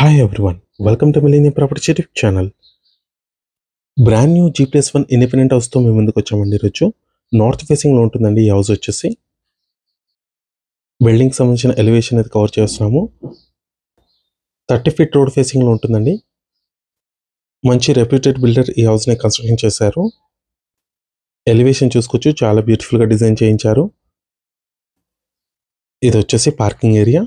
Hi everyone, welcome to Millennium Property YouTube channel. Brand new G+1 independent హౌస్తో మేము ముందుకు వచ్చామండి. ఈరోజు నార్త్ ఫేసింగ్లో ఉంటుందండి ఈ హౌస్ వచ్చేసి. బిల్డింగ్ సంబంధించిన ఎలివేషన్ అయితే కవర్ చేస్తున్నాము. 30 ఫీట్ రోడ్ ఫేసింగ్లో ఉంటుందండి. మంచి రెప్యూటెడ్ బిల్డర్ ఈ హౌస్ని కన్స్ట్రక్షన్ చేశారు. ఎలివేషన్ చూసుకోవచ్చు, చాలా బ్యూటిఫుల్గా డిజైన్ చేయించారు. ఇది వచ్చేసి పార్కింగ్ ఏరియా.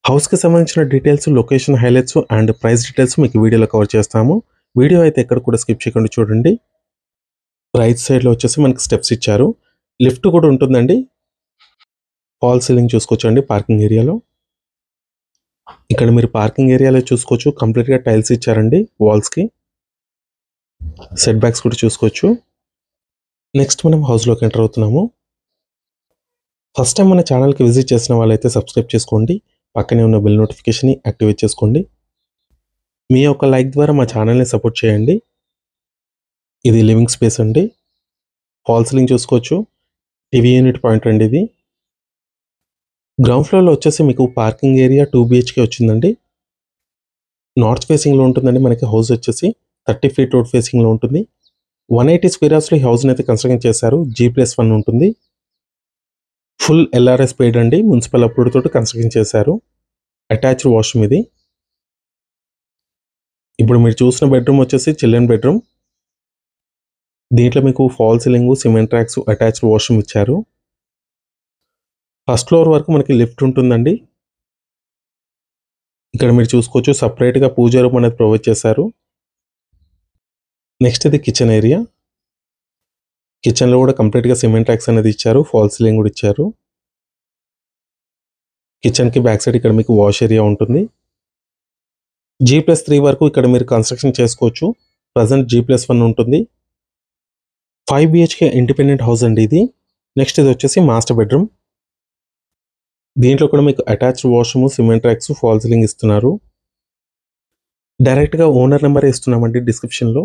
హౌస్కి సంబంధించిన details, location highlights and price details మీకు వీడియోలో కవర్ చేస్తాము. వీడియో అయితే ఎక్కడ కూడా స్కిప్ చేయకుండా చూడండి. రైట్ సైడ్లో వచ్చేసి మనకి స్టెప్స్ ఇచ్చారు. లిఫ్ట్ కూడా ఉంటుందండి. ఫాల్ సీలింగ్ చూసుకోవచ్చు అండి పార్కింగ్ ఏరియాలో. ఇక్కడ మీరు పార్కింగ్ ఏరియాలో చూసుకోవచ్చు, కంప్లీట్గా టైల్స్ ఇచ్చారండి వాల్స్కి. సెట్ బ్యాక్స్ కూడా చూసుకోవచ్చు. నెక్స్ట్ మనం హౌస్లోకి ఎంటర్ అవుతున్నాము. ఫస్ట్ టైం మన ఛానల్కి విజిట్ చేసిన వాళ్ళైతే సబ్స్క్రైబ్ చేసుకోండి. పక్కనే ఉన్న బెల్ నోటిఫికేషన్ని యాక్టివేట్ చేసుకోండి. మీ యొక్క లైక్ ద్వారా మా ఛానల్ని సపోర్ట్ చేయండి. ఇది లివింగ్ స్పేస్ అండి. ఫాల్ సీలింగ్ చూసుకోవచ్చు. టీవీ యూనిట్ పాయింట్ అండి ఇది. గ్రౌండ్ ఫ్లోర్లో వచ్చేసి మీకు పార్కింగ్ ఏరియా 2 BHK వచ్చిందండి. నార్త్ ఫేసింగ్లో ఉంటుందండి మనకి హౌస్ వచ్చేసి. 30 ఫీట్ రోడ్ ఫేసింగ్లో ఉంటుంది. 180 స్క్వేర్ యార్డ్స్లో ఈ హౌస్ని అయితే కన్స్ట్రక్షన్ చేశారు. G+1 ఉంటుంది. ఫుల్ LRS పెయిడ్ అండి. మున్సిపల్ అప్రూవ్ తోటి కన్స్ట్రక్షన్ చేశారు. అటాచ్డ్ వాష్రూమ్ ఇది. ఇప్పుడు మీరు చూసిన బెడ్రూమ్ వచ్చేసి చిల్డ్రన్ బెడ్రూమ్. దీంట్లో మీకు fall ceiling, cement tracks, attached washroom ఇచ్చారు. ఫస్ట్ ఫ్లోర్ వరకు మనకి లిఫ్ట్ ఉంటుందండి. ఇక్కడ మీరు చూసుకోవచ్చు, సపరేట్గా పూజా రూమ్ అనేది ప్రొవైడ్ చేశారు. నెక్స్ట్ ఇది కిచెన్ ఏరియా. కిచెన్లో కూడా కంప్లీట్గా సిమెంట్ ట్రాక్స్ అనేది ఇచ్చారు. ఫాల్ సీలింగ్ కూడా ఇచ్చారు. కిచెన్కి బ్యాక్ సైడ్ ఇక్కడ మీకు వాష్ ఏరియా ఉంటుంది. G+3 వరకు ఇక్కడ మీరు కన్స్ట్రక్షన్ చేసుకోవచ్చు. ప్రజెంట్ G+1 ఉంటుంది. 5 BHK ఇండిపెండెంట్ హౌస్ అండి ఇది. నెక్స్ట్ ఇది వచ్చేసి మాస్టర్ బెడ్రూమ్. దీంట్లో కూడా మీకు attached washroom, cement tracks, fall ceiling ఇస్తున్నారు. డైరెక్ట్గా ఓనర్ నెంబర్ ఇస్తున్నామండి డిస్క్రిప్షన్లో.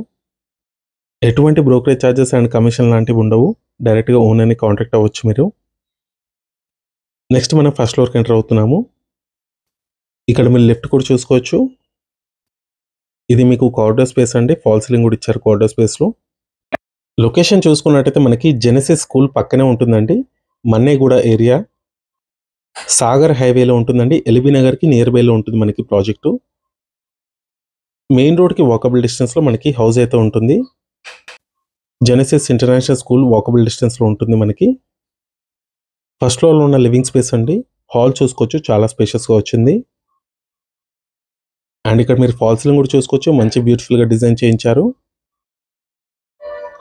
ఎటువంటి బ్రోకరేజ్ ఛార్జెస్ అండ్ కమిషన్ లాంటివి ఉండవు. డైరెక్ట్గా ఓనర్ని కాంటాక్ట్ అవ్వచ్చు మీరు. నెక్స్ట్ మనం ఫస్ట్ ఫ్లోర్కి ఎంటర్ అవుతున్నాము. ఇక్కడ మీరు లిఫ్ట్ కూడా చూసుకోవచ్చు. ఇది మీకు కారిడార్ స్పేస్ అండి. ఫాల్ సీలింగ్ కూడా ఇచ్చారు కారిడార్ స్పేస్లో. లొకేషన్ చూసుకున్నట్టయితే మనకి జెనసిస్ స్కూల్ పక్కనే ఉంటుందండి. మన్నేగూడ ఏరియా, సాగర్ హైవేలో ఉంటుందండి. ఎల్బీ నగర్కి నియర్ బైలో ఉంటుంది మనకి ప్రాజెక్టు. మెయిన్ రోడ్కి వాకబుల్ డిస్టెన్స్లో మనకి హౌస్ అయితే ఉంటుంది. జెనసిస్ ఇంటర్నేషనల్ స్కూల్ వాకబుల్ డిస్టెన్స్లో ఉంటుంది మనకి. ఫస్ట్ ఫ్లోర్లో ఉన్న లివింగ్ స్పేస్ అండి. హాల్ చూసుకోవచ్చు, చాలా స్పేషియస్గా వచ్చింది. అండ్ ఇక్కడ మీరు ఫాల్ సీలింగ్ కూడా చూసుకోవచ్చు, మంచి బ్యూటిఫుల్గా డిజైన్ చేయించారు.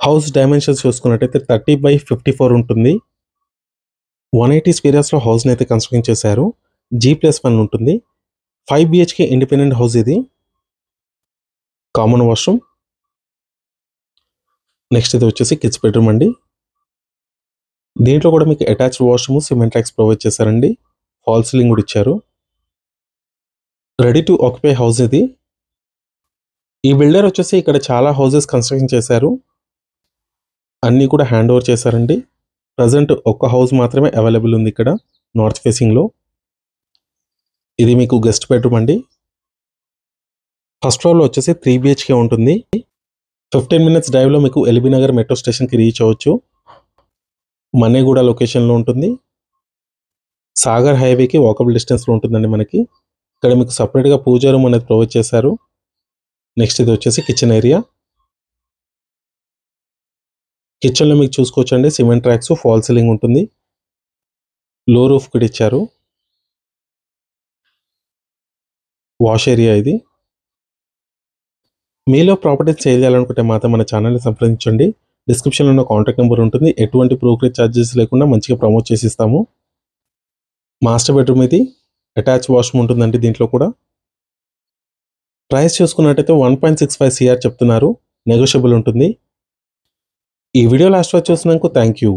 హౌస్ డైమెన్షన్స్ చూసుకున్నట్టయితే 30/54 ఉంటుంది. 180 స్క్వేర్ యార్డ్స్లో హౌస్ని అయితే కన్స్ట్రక్షన్ చేశారు. G+1 ఉంటుంది. 5 BHK ఇండిపెండెంట్ హౌస్ ఇది. Common washroom. నెక్స్ట్ ఇది వచ్చేసి కిడ్స్ బెడ్రూమ్ అండి. దీంట్లో కూడా మీకు attached washroom, cement tracks provide చేశారండి. ఫాల్ సీలింగ్ కూడా ఇచ్చారు. రెడీ టు ఆక్యుపై హౌస్ ఇది. ఈ బిల్డర్ వచ్చేసి ఇక్కడ చాలా హౌసెస్ కన్స్ట్రక్షన్ చేశారు. అన్నీ కూడా హ్యాండ్ ఓవర్ చేశారండి. ప్రజెంట్ ఒక్క హౌస్ మాత్రమే అవైలబుల్ ఉంది ఇక్కడ నార్త్ ఫేసింగ్లో. ఇది మీకు గెస్ట్ బెడ్రూమ్ అండి. ఫస్ట్ ఫ్లోర్లో వచ్చేసి 3 BHK ఉంటుంది. 15 minutes డ్రైవ్లో మీకు ఎల్బీ నగర్ మెట్రో స్టేషన్కి రీచ్ అవ్వచ్చు. మన్నేగూడ లొకేషన్లో ఉంటుంది. సాగర్ హైవేకి వాకబుల్ డిస్టెన్స్లో ఉంటుందండి మనకి. ఇక్కడ మీకు సపరేట్గా పూజా రూమ్ అనేది ప్రొవైడ్ చేశారు. నెక్స్ట్ ఇది వచ్చేసి కిచెన్ ఏరియా. కిచెన్లో మీకు చూసుకోవచ్చండి, సిమెంట్ ట్రాక్స్, ఫాల్ సీలింగ్ ఉంటుంది. లో రూఫ్ కూడా ఇచ్చారు. వాష్ ఏరియా ఇది. మీలో ప్రాపర్టీస్ సేల్ చేయాలనుకుంటే మాత్రం మన ఛానల్ని సంప్రదించండి. డిస్క్రిప్షన్లో ఉన్న కాంటాక్ట్ నెంబర్ ఉంటుంది. ఎటువంటి బ్రోకరేజ్ ఛార్జెస్ లేకుండా మంచిగా ప్రమోట్ చేసి ఇస్తాము. మాస్టర్ బెడ్రూమ్ ఇది. అటాచ్ వాష్రూమ్ ఉంటుందండి దీంట్లో కూడా. ప్రైస్ చూసుకున్నట్టయితే 1.65 CR చెప్తున్నారు. నెగోషియబుల్ ఉంటుంది. ఈ వీడియో లాస్ట్ వరకు చూసినందుకు థ్యాంక్ యూ.